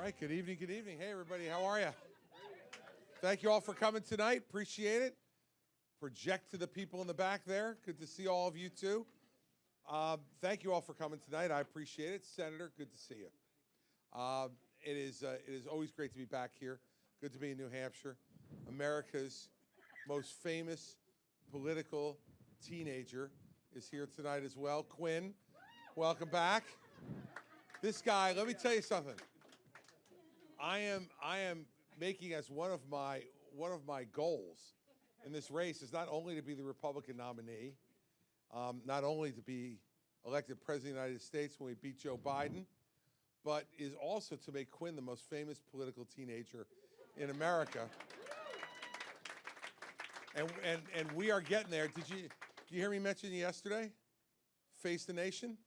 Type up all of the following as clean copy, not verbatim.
right, good evening, good evening. Hey, everybody, how are you? Thank you all for coming tonight. Appreciate it. Project to the people in the back there. Good to see all of you, too. Thank you all for coming tonight. I appreciate it. Senator, good to see you. It is always great to be back here. Good to be in New Hampshire. America's most famous political teenager is here tonight as well. Quinn, welcome back. This guy, let me tell you something. I am making as one of my goals in this race is not only to be the Republican nominee, not only to be elected President of the United States when we beat Joe Biden, but is also to make Quinn the most famous political teenager in America. And we are getting there. Did you hear me mention you yesterday? Face the Nation?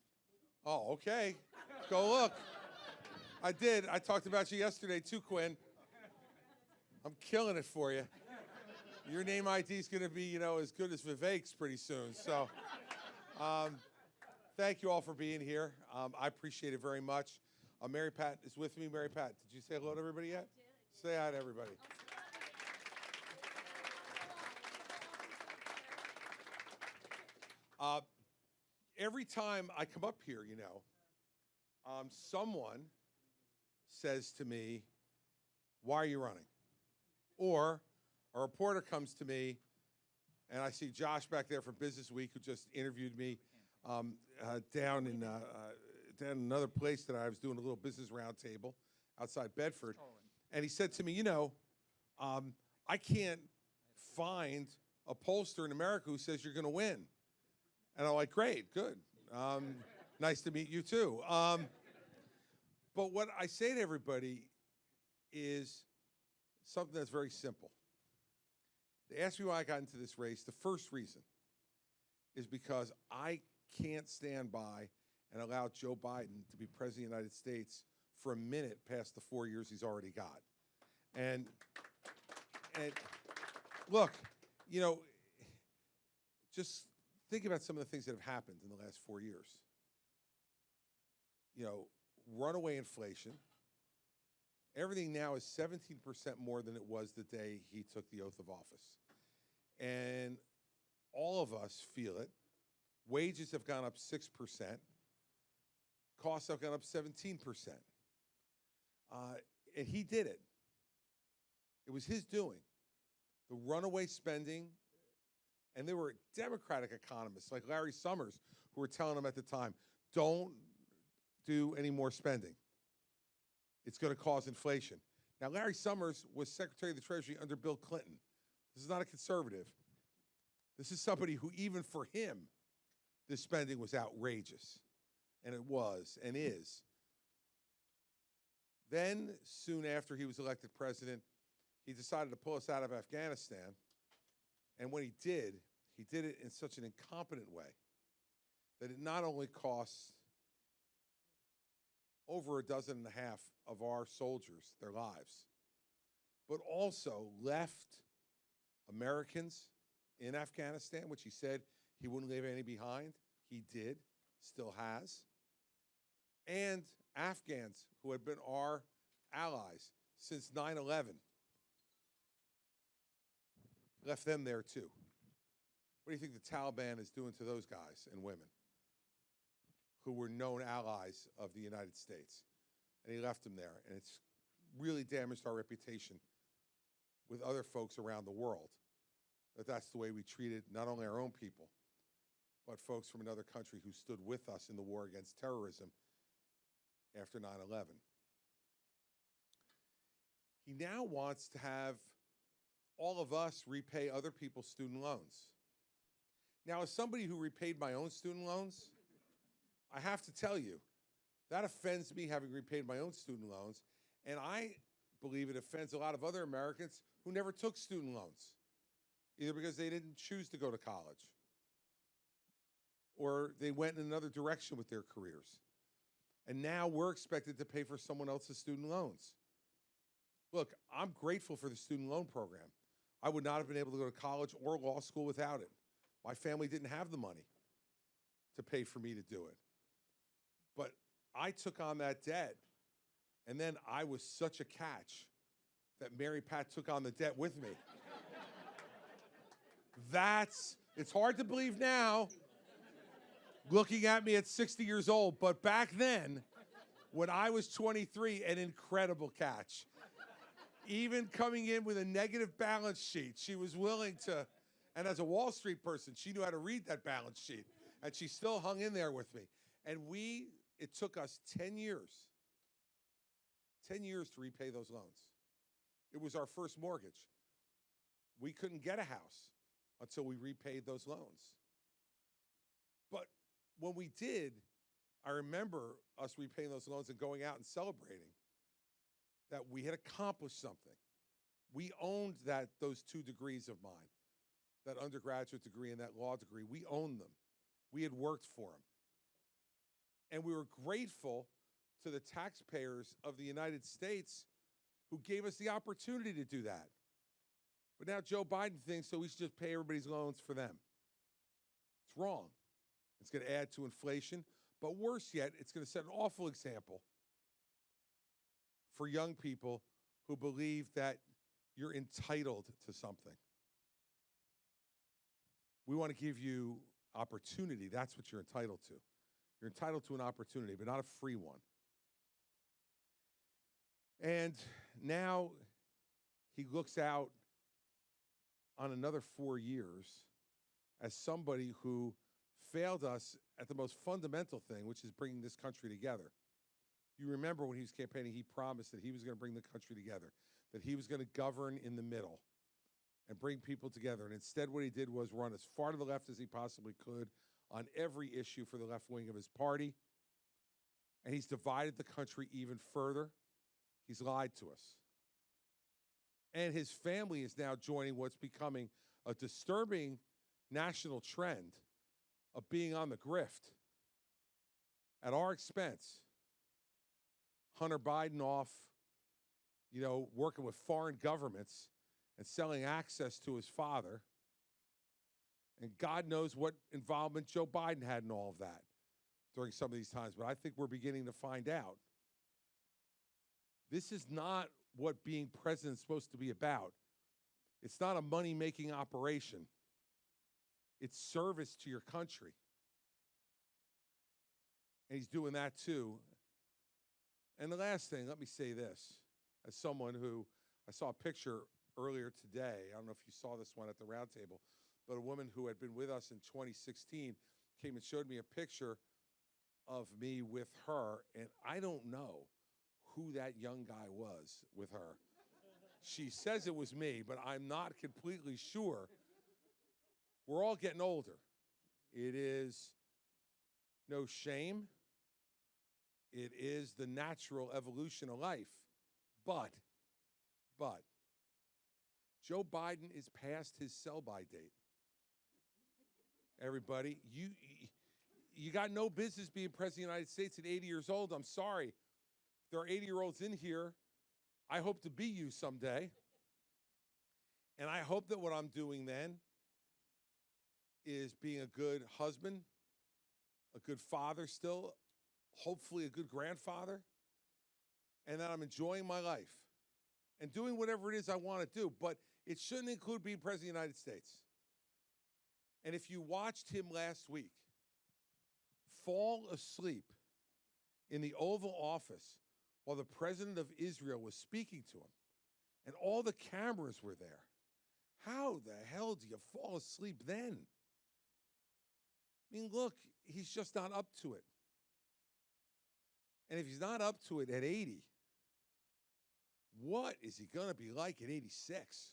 Oh, okay. Go look. I did. I talked about you yesterday too, Quinn. I'm killing it for you. Your name ID is going to be, as good as Vivek's pretty soon. So thank you all for being here. I appreciate it very much. Mary Pat is with me. Mary Pat, did you say hello to everybody yet? Say hi to everybody. Every time I come up here, someone says to me, why are you running? Or a reporter comes to me, and I see Josh back there from Business Week, who just interviewed me down in another place that I was doing a little business roundtable outside Bedford. And he said to me, I can't find a pollster in America who says you're going to win. And I'm like, great, good. Nice to meet you, too. But what I say to everybody is something that's very simple. They asked me why I got into this race. The first reason is because I can't stand by and allow Joe Biden to be president of the United States for a minute past the 4 years he's already got. And look, just think about some of the things that have happened in the last 4 years. Runaway inflation. Everything now is 17% more than it was the day he took the oath of office. And all of us feel it. Wages have gone up 6%. Costs have gone up 17%. And he did it. It was his doing. The runaway spending, and there were Democratic economists like Larry Summers who were telling him at the time, don't do any more spending. It's going to cause inflation. Now, Larry Summers was Secretary of the Treasury under Bill Clinton. This is not a conservative. This is somebody who, even for him, this spending was outrageous. And it was and is. Then, soon after he was elected president, he decided to pull us out of Afghanistan. And when he did it in such an incompetent way that it not only costs over 12 and a half of our soldiers their lives, but also left Americans in Afghanistan, which he said he wouldn't leave any behind. He did, still has. And Afghans who had been our allies since 9/11, left them there too. What do you think the Taliban is doing to those guys and women who were known allies of the United States? And he left them there. And it's really damaged our reputation with other folks around the world, that's the way we treated not only our own people, but folks from another country who stood with us in the war against terrorism after 9/11. He now wants to have all of us repay other people's student loans. Now, as somebody who repaid my own student loans, I have to tell you, that offends me, having repaid my own student loans, and I believe it offends a lot of other Americans who never took student loans, either because they didn't choose to go to college or they went in another direction with their careers. And now we're expected to pay for someone else's student loans. Look, I'm grateful for the student loan program. I would not have been able to go to college or law school without it. My family didn't have the money to pay for me to do it. But I took on that debt And then I was such a catch that Mary Pat took on the debt with me. It's hard to believe now, looking at me at 60 years old, but back then, when I was 23, an incredible catch. Even coming in with a negative balance sheet, she was willing to, and as a Wall Street person, she knew how to read that balance sheet, and she still hung in there with me. And it took us 10 years to repay those loans. It was our first mortgage. We couldn't get a house until we repaid those loans. But when we did, I remember us repaying those loans and going out and celebrating that we had accomplished something. We owned those 2 degrees of mine, that undergraduate degree and that law degree. We owned them. We had worked for them. And we were grateful to the taxpayers of the United States who gave us the opportunity to do that. But now Joe Biden thinks that we should just pay everybody's loans for them. It's wrong. It's going to add to inflation. But worse yet, it's going to set an awful example for young people who believe that you're entitled to something. We want to give you opportunity. That's what you're entitled to. You're entitled to an opportunity, but not a free one. And now he looks out on another 4 years as somebody who failed us at the most fundamental thing, which is bringing this country together. You remember when he was campaigning, he promised that he was going to bring the country together, that he was going to govern in the middle and bring people together. And instead what he did was run as far to the left as he possibly could on every issue for the left wing of his party. And he's divided the country even further. He's lied to us. And his family is now joining what's becoming a disturbing national trend of being on the grift at our expense. Hunter Biden off, working with foreign governments and selling access to his father. And God knows what involvement Joe Biden had in all of that during some of these times. But I think we're beginning to find out. This is not what being president is supposed to be about. It's not a money-making operation. It's service to your country. And he's doing that too. And the last thing, let me say this. As someone who, I saw a picture earlier today, I don't know if you saw this one at the round table, but a woman who had been with us in 2016 came and showed me a picture of me with her, and I don't know who that young guy was with her. She says it was me, but I'm not completely sure. We're all getting older. It is no shame. It is the natural evolution of life. But, Joe Biden is past his sell-by date. Everybody, you got no business being president of the United States at 80 years old. I'm sorry. If there are 80-year-olds in here, I hope to be you someday. And I hope that what I'm doing then is being a good husband, a good father still, hopefully a good grandfather, and that I'm enjoying my life and doing whatever it is I want to do. But it shouldn't include being president of the United States. And if you watched him last week fall asleep in the Oval Office while the president of Israel was speaking to him, and all the cameras were there, how the hell do you fall asleep then? I mean, look, he's just not up to it. And if he's not up to it at 80, what is he going to be like at 86?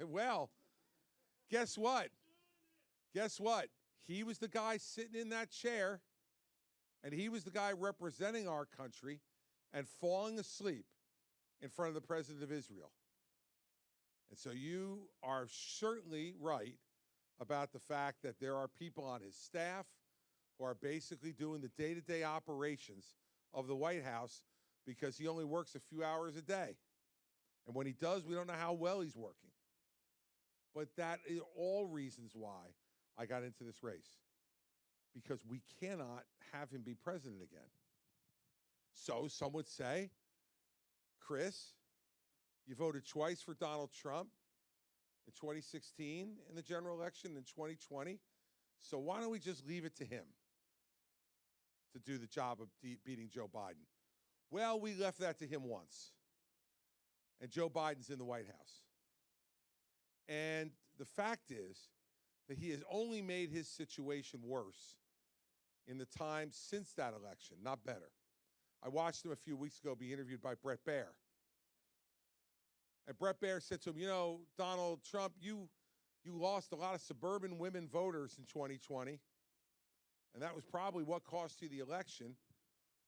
Well, guess what? Guess what? He was the guy sitting in that chair, and he was the guy representing our country and falling asleep in front of the president of Israel. And so you are certainly right about the fact that there are people on his staff who are basically doing the day-to-day operations of the White House because he only works a few hours a day. And when he does, we don't know how well he's working. But that is all reasons why I got into this race, because we cannot have him be president again. So some would say, Chris, you voted twice for Donald Trump in 2016 in the general election in 2020. So why don't we just leave it to him to do the job of beating Joe Biden? Well, we left that to him once. And Joe Biden's in the White House. And the fact is that he has only made his situation worse in the time since that election, not better. I watched him a few weeks ago be interviewed by Bret Baier. And Bret Baier said to him, you know, Donald Trump, you lost a lot of suburban women voters in 2020, and that was probably what cost you the election.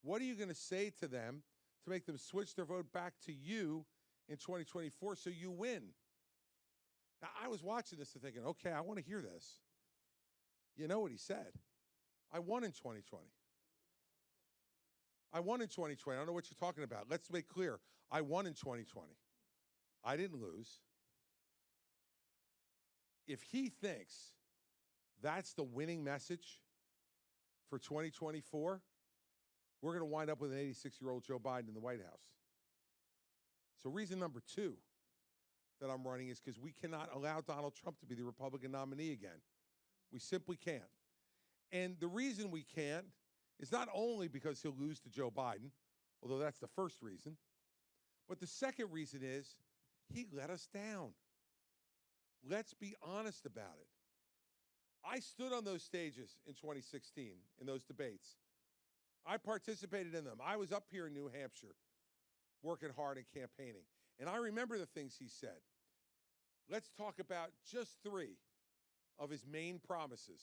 What are you going to say to them to make them switch their vote back to you in 2024 so you win? Now, I was watching this and thinking, okay, I want to hear this. You know what he said? I won in 2020. I won in 2020. I don't know what you're talking about. Let's make clear. I won in 2020. I didn't lose. If he thinks that's the winning message for 2024, we're going to wind up with an 86-year-old Joe Biden in the White House. So reason number two that I'm running is because we cannot allow Donald Trump to be the Republican nominee again. We simply can't. And the reason we can't is not only because he'll lose to Joe Biden, although that's the first reason, but the second reason is he let us down. Let's be honest about it. I stood on those stages in 2016, in those debates. I participated in them. I was up here in New Hampshire working hard and campaigning. And I remember the things he said. Let's talk about just three of his main promises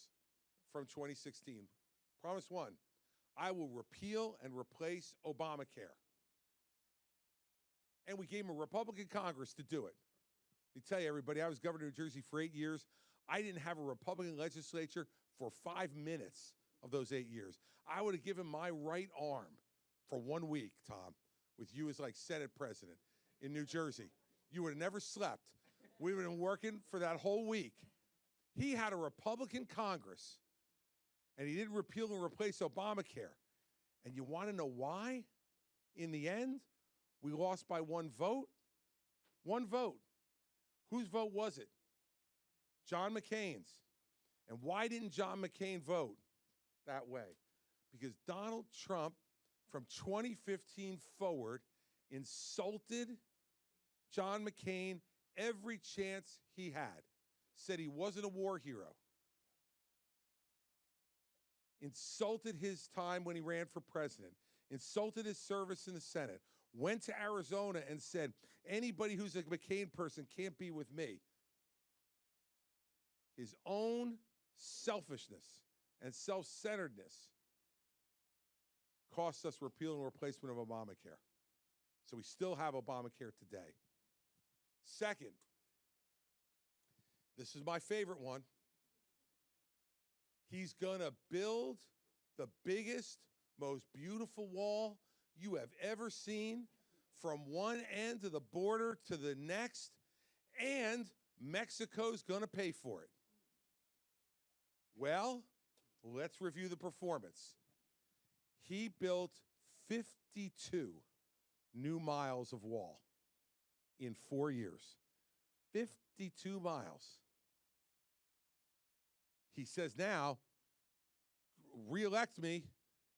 from 2016. Promise one, I will repeal and replace Obamacare. And we gave him a Republican Congress to do it. Let me tell you, everybody, I was governor of New Jersey for 8 years. I didn't have a Republican legislature for 5 minutes of those 8 years. I would have given my right arm for 1 week, Tom, with you as like Senate president in New Jersey. You would have never slept. We would have been working for that whole week. He had a Republican Congress, and he didn't repeal and replace Obamacare. And you want to know why? In the end, we lost by one vote. One vote. Whose vote was it? John McCain's. And why didn't John McCain vote that way? Because Donald Trump, from 2015 forward, insulted John McCain every chance he had. Said he wasn't a war hero. Insulted his time when he ran for president. Insulted his service in the Senate. Went to Arizona and said, anybody who's a McCain person can't be with me. His own selfishness and self-centeredness cost us repeal and replacement of Obamacare. So we still have Obamacare today. Second, this is my favorite one. He's going to build the biggest, most beautiful wall you have ever seen from one end of the border to the next, and Mexico's going to pay for it. Well, let's review the performance. He built 52 new miles of wall in 4 years. 52 miles. He says now, reelect me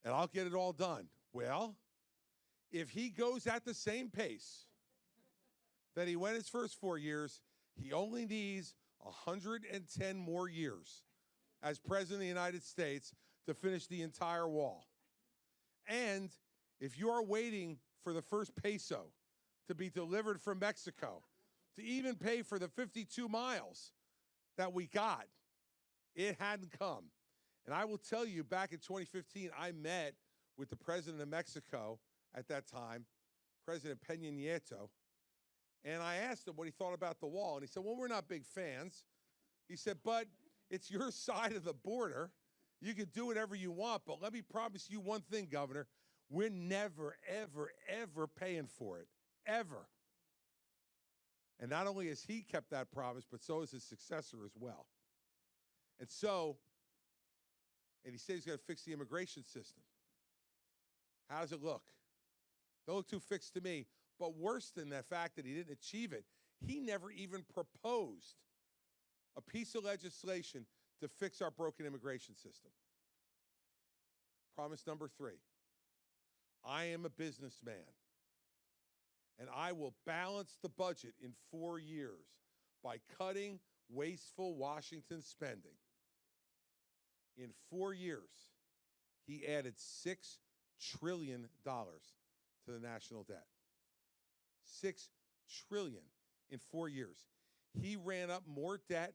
and I'll get it all done. Well, if he goes at the same pace that he went his first 4 years, he only needs 110 more years as president of the United States to finish the entire wall. And if you are waiting for the first peso to be delivered from Mexico, to even pay for the 52 miles that we got, it hadn't come. And I will tell you, back in 2015, I met with the president of Mexico at that time, President Peña Nieto, and I asked him what he thought about the wall. And he said, well, we're not big fans. He said, but it's your side of the border. You can do whatever you want, but let me promise you one thing, Governor. We're never, ever, ever paying for it, ever. And not only has he kept that promise, but so has his successor as well. And he said he's going to fix the immigration system. How does it look? Don't look too fixed to me. But worse than the fact that he didn't achieve it, he never even proposed a piece of legislation to fix our broken immigration system. Promise number 3. I am a businessman, and I will balance the budget in 4 years by cutting wasteful Washington spending. In 4 years, he added $6 trillion to the national debt. $6 trillion in 4 years. He ran up more debt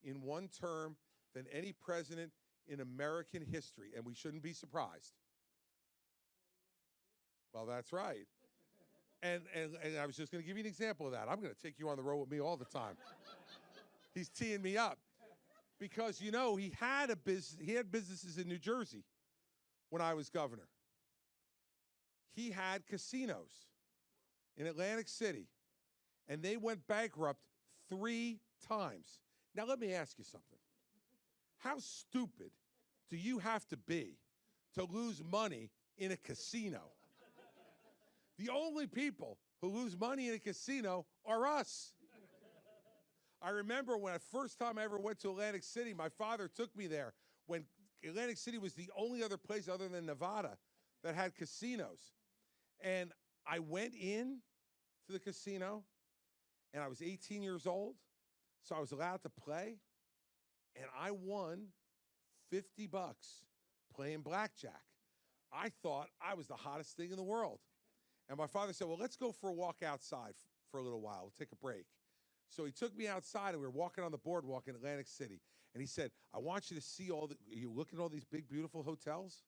in one term than any president in American history, and we shouldn't be surprised. Well, that's right. And I was just going to give you an example of that. I'm going to take you on the road with me all the time. He's teeing me up because, you know, he had businesses in New Jersey when I was governor. He had casinos in Atlantic City, and they went bankrupt 3 times. Now, let me ask you something. How stupid do you have to be to lose money in a casino? The only people who lose money in a casino are us. I remember when the first time I ever went to Atlantic City, my father took me there when Atlantic City was the only other place other than Nevada that had casinos. And I went in to the casino, and I was 18 years old, so I was allowed to play, and I won $50 playing blackjack. I thought I was the hottest thing in the world. And my father said, well, let's go for a walk outside for a little while. We'll take a break. So he took me outside, and we were walking on the boardwalk in Atlantic City. And he said, I want you to see are you looking at all these big, beautiful hotels?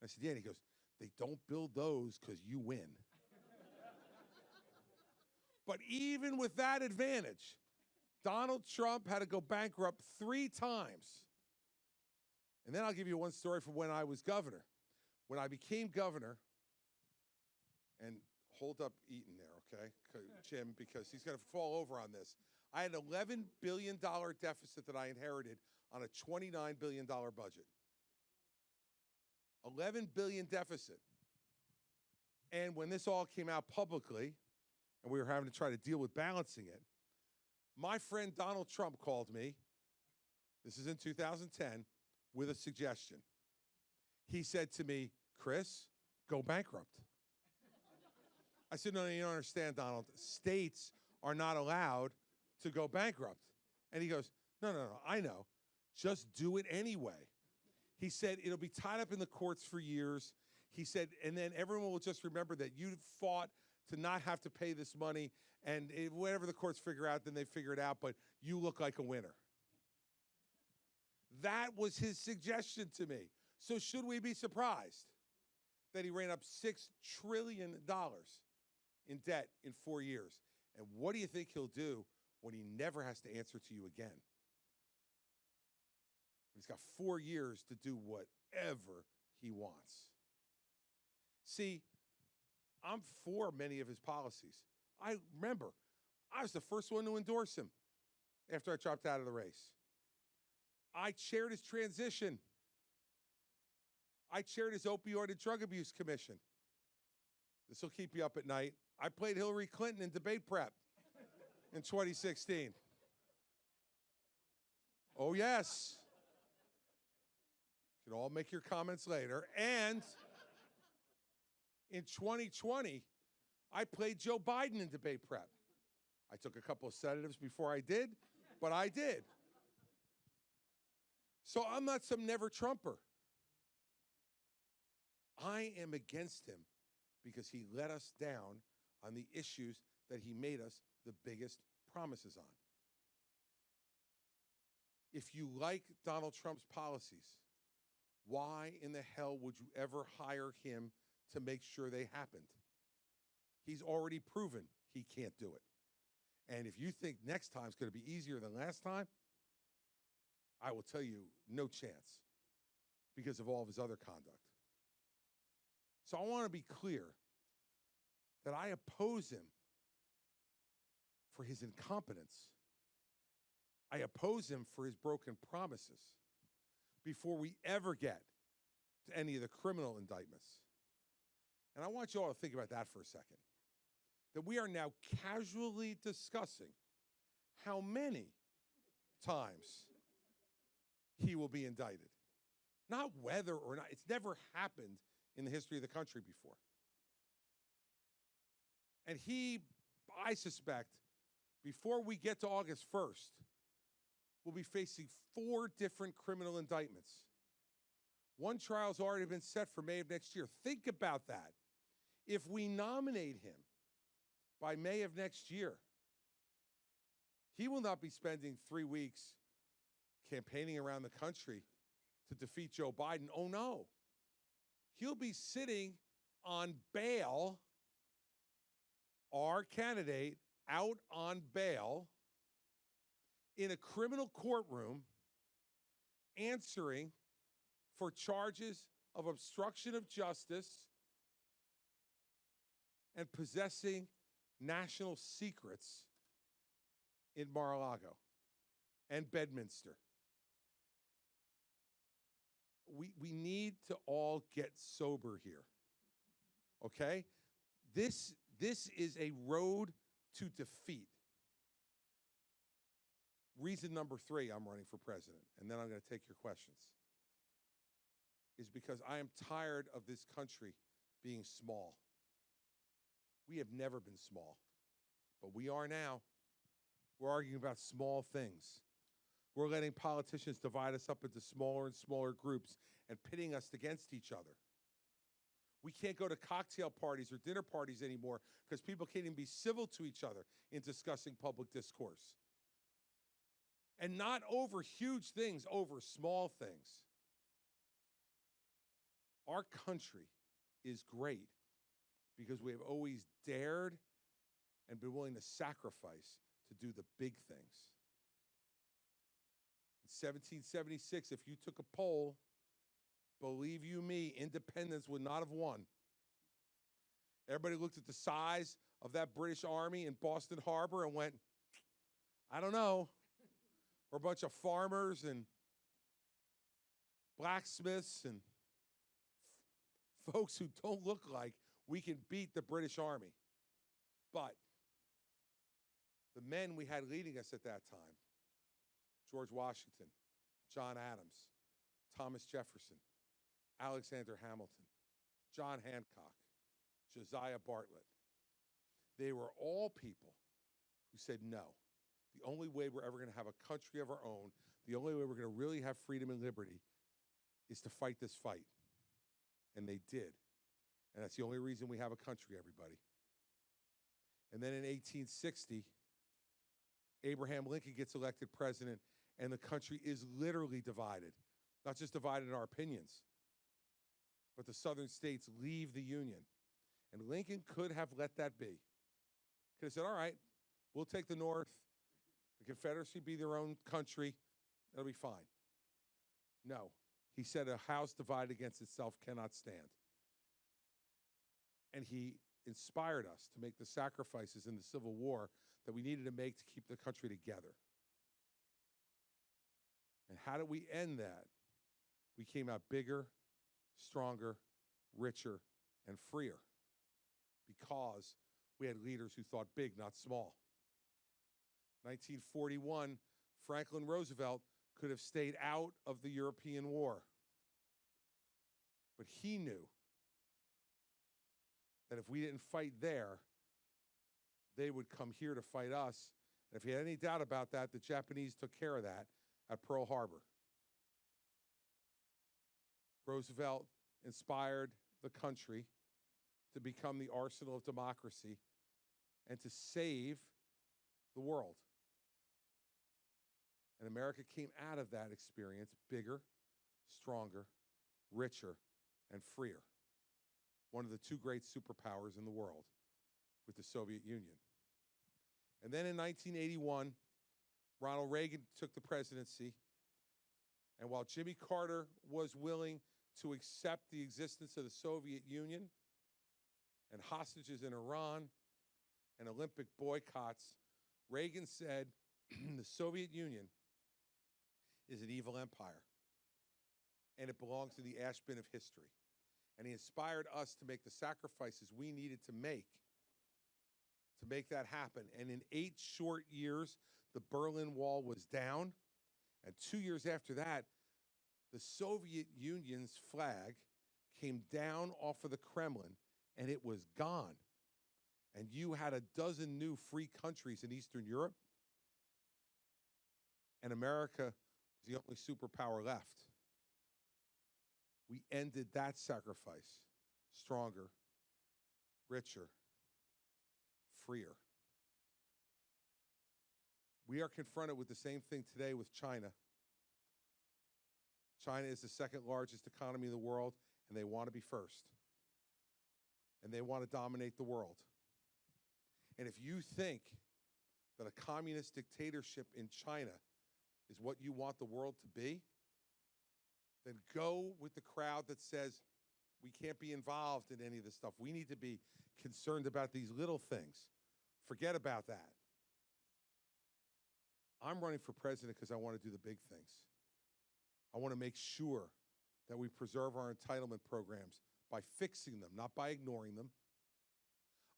I said, yeah. And he goes, they don't build those because you win. But even with that advantage, Donald Trump had to go bankrupt 3 times. And then I'll give you one story from when I was governor. When I became governor, and hold up Eaton there, okay, Jim, because he's going to fall over on this. I had an $11 billion deficit that I inherited on a $29 billion budget. $11 billion deficit. And when this all came out publicly, and we were having to try to deal with balancing it, my friend Donald Trump called me, this is in 2010, with a suggestion. He said to me, Chris, go bankrupt. I said, no, you don't understand, Donald. States are not allowed to go bankrupt. And he goes, no, I know. Just do it anyway. He said, it'll be tied up in the courts for years. He said, and then everyone will just remember that you fought to not have to pay this money, and whatever the courts figure out, then they figure it out, but you look like a winner. That was his suggestion to me. So should we be surprised that he ran up $6 trillion in debt in 4 years? And what do you think he'll do when he never has to answer to you again? He's got 4 years to do whatever he wants. See, I'm for many of his policies. I remember, I was the first one to endorse him after I dropped out of the race. I chaired his transition. I chaired his opioid and drug abuse commission. This will keep you up at night. I played Hillary Clinton in debate prep in 2016. Oh, yes. You can all make your comments later. And in 2020, I played Joe Biden in debate prep. I took a couple of sedatives before I did, but I did. So I'm not some never Trumper. I am against him because he let us down on the issues that he made us the biggest promises on. If you like Donald Trump's policies, why in the hell would you ever hire him to make sure they happened? He's already proven he can't do it. And if you think next time's going to be easier than last time, I will tell you, no chance, because of all of his other conduct. So I want to be clear that I oppose him for his incompetence. I oppose him for his broken promises before we ever get to any of the criminal indictments. And I want you all to think about that for a second. That we are now casually discussing how many times he will be indicted. Not whether or not. It's never happened in the history of the country before. And he, I suspect, before we get to August 1st, will be facing 4 different criminal indictments. One trial's already been set for May of next year. Think about that. If we nominate him by May of next year, he will not be spending 3 weeks campaigning around the country to defeat Joe Biden. Oh, no. He'll be sitting on bail, our candidate out on bail, in a criminal courtroom, answering for charges of obstruction of justice and possessing national secrets in Mar-a-Lago and Bedminster. We need to all get sober here, okay? This is a road to defeat. Reason number 3 I'm running for president, and then I'm going to take your questions, is because I am tired of this country being small. We have never been small, but we are now. We're arguing about small things. We're letting politicians divide us up into smaller and smaller groups and pitting us against each other. We can't go to cocktail parties or dinner parties anymore because people can't even be civil to each other in discussing public discourse. And not over huge things, over small things. Our country is great because we have always dared and been willing to sacrifice to do the big things. In 1776, if you took a poll, believe you me, independence would not have won. Everybody looked at the size of that British army in Boston Harbor and went, I don't know. We're a bunch of farmers and blacksmiths and folks who don't look like we can beat the British Army. But the men we had leading us at that time, George Washington, John Adams, Thomas Jefferson, Alexander Hamilton, John Hancock, Josiah Bartlett, they were all people who said no. The only way we're ever going to have a country of our own, the only way we're going to really have freedom and liberty is to fight this fight. And they did. And that's the only reason we have a country, everybody. And then in 1860, Abraham Lincoln gets elected president, and the country is literally divided. Not just divided in our opinions, but the southern states leave the Union. And Lincoln could have let that be. Could have said, all right, we'll take the North. The Confederacy be their own country. It'll be fine. No. He said a house divided against itself cannot stand. And he inspired us to make the sacrifices in the Civil War that we needed to make to keep the country together. And how did we end that? We came out bigger, stronger, richer, and freer because we had leaders who thought big, not small. 1941, Franklin Roosevelt could have stayed out of the European war. But he knew that if we didn't fight there, they would come here to fight us. And if he had any doubt about that, the Japanese took care of that at Pearl Harbor. Roosevelt inspired the country to become the arsenal of democracy and to save the world. And America came out of that experience bigger, stronger, richer, and freer. One of the 2 great superpowers in the world with the Soviet Union. And then in 1981, Ronald Reagan took the presidency. And while Jimmy Carter was willing to accept the existence of the Soviet Union and hostages in Iran and Olympic boycotts, Reagan said the Soviet Union is an evil empire, and it belongs to the ash bin of history. And he inspired us to make the sacrifices we needed to make that happen. And in 8 short years, the Berlin Wall was down. And 2 years after that, the Soviet Union's flag came down off of the Kremlin, and it was gone. And you had a dozen new free countries in Eastern Europe, and America was the only superpower left. We ended that sacrifice stronger, richer, freer. We are confronted with the same thing today with China. China is the second largest economy in the world, and they want to be first. And they want to dominate the world. And if you think that a communist dictatorship in China is what you want the world to be, then go with the crowd that says we can't be involved in any of this stuff. We need to be concerned about these little things. Forget about that. I'm running for president because I want to do the big things. I want to make sure that we preserve our entitlement programs by fixing them, not by ignoring them.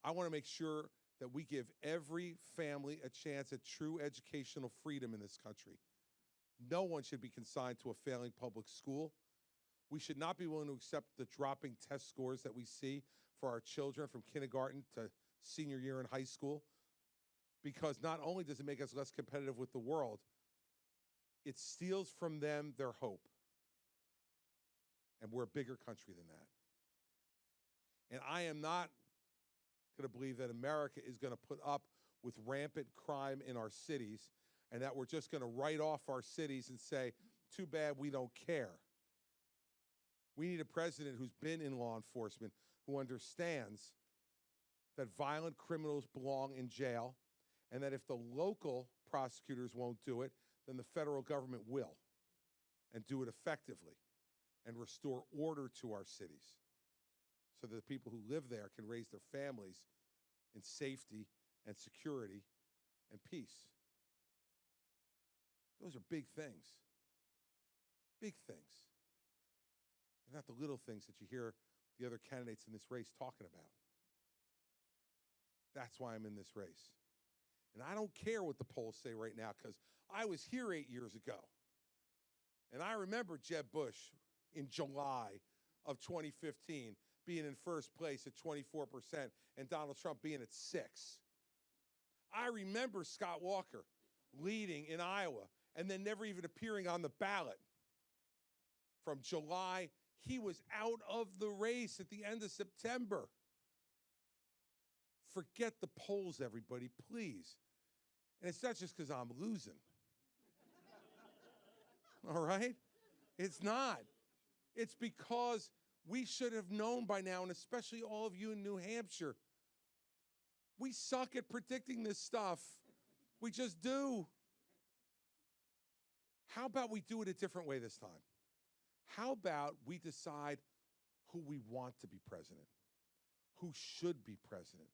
I want to make sure that we give every family a chance at true educational freedom in this country. No one should be consigned to a failing public school. We should not be willing to accept the dropping test scores that we see for our children from kindergarten to senior year in high school, because not only does it make us less competitive with the world, it steals from them their hope. And we're a bigger country than that. And I am not going to believe that America is going to put up with rampant crime in our cities and that we're just going to write off our cities and say, too bad, we don't care. We need a president who's been in law enforcement, who understands that violent criminals belong in jail, and that if the local prosecutors won't do it, then the federal government will, and do it effectively, and restore order to our cities so that the people who live there can raise their families in safety and security and peace. Those are big things. Big things. They're not the little things that you hear the other candidates in this race talking about. That's why I'm in this race. And I don't care what the polls say right now, because I was here 8 years ago. And I remember Jeb Bush in July of 2015 being in first place at 24% and Donald Trump being at 6%. I remember Scott Walker leading in Iowa and then never even appearing on the ballot. From July, he was out of the race at the end of September. Forget the polls, everybody, please. And it's not just because I'm losing. All right? It's not. It's because we should have known by now, and especially all of you in New Hampshire, we suck at predicting this stuff. We just do. How about we do it a different way this time? How about we decide who we want to be president, who should be president,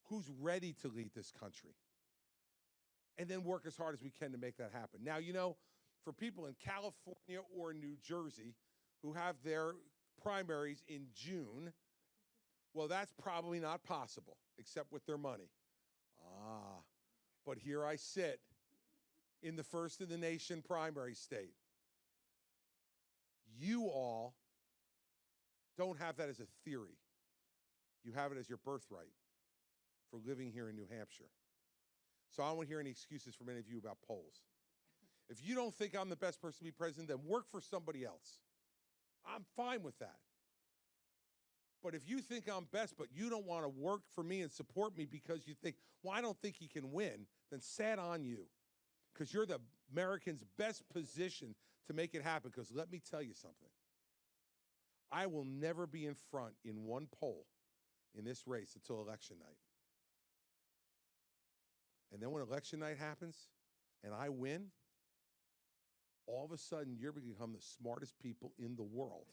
who's ready to lead this country, and then work as hard as we can to make that happen. Now, you know, for people in California or New Jersey who have their primaries in June, well, that's probably not possible, except with their money. But here I sit in the first in the nation primary state. You all don't have that as a theory. You have it as your birthright for living here in New Hampshire. So I don't want to hear any excuses from any of you about polls. If you don't think I'm the best person to be president, then work for somebody else. I'm fine with that. But if you think I'm best, but you don't want to work for me and support me because you think, well, I don't think he can win, then sad on you. Because you're the Americans' best position to make it happen. Because let me tell you something. I will never be in front in one poll in this race until election night. And then when election night happens and I win, all of a sudden you're going to become the smartest people in the world.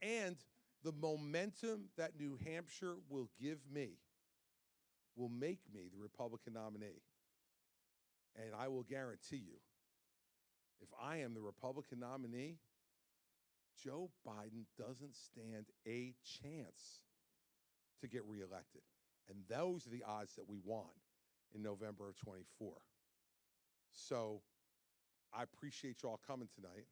And the momentum that New Hampshire will give me will make me the Republican nominee. And I will guarantee you, if I am the Republican nominee, Joe Biden doesn't stand a chance to get reelected. And those are the odds that we want in November of 24. So I appreciate you all coming tonight.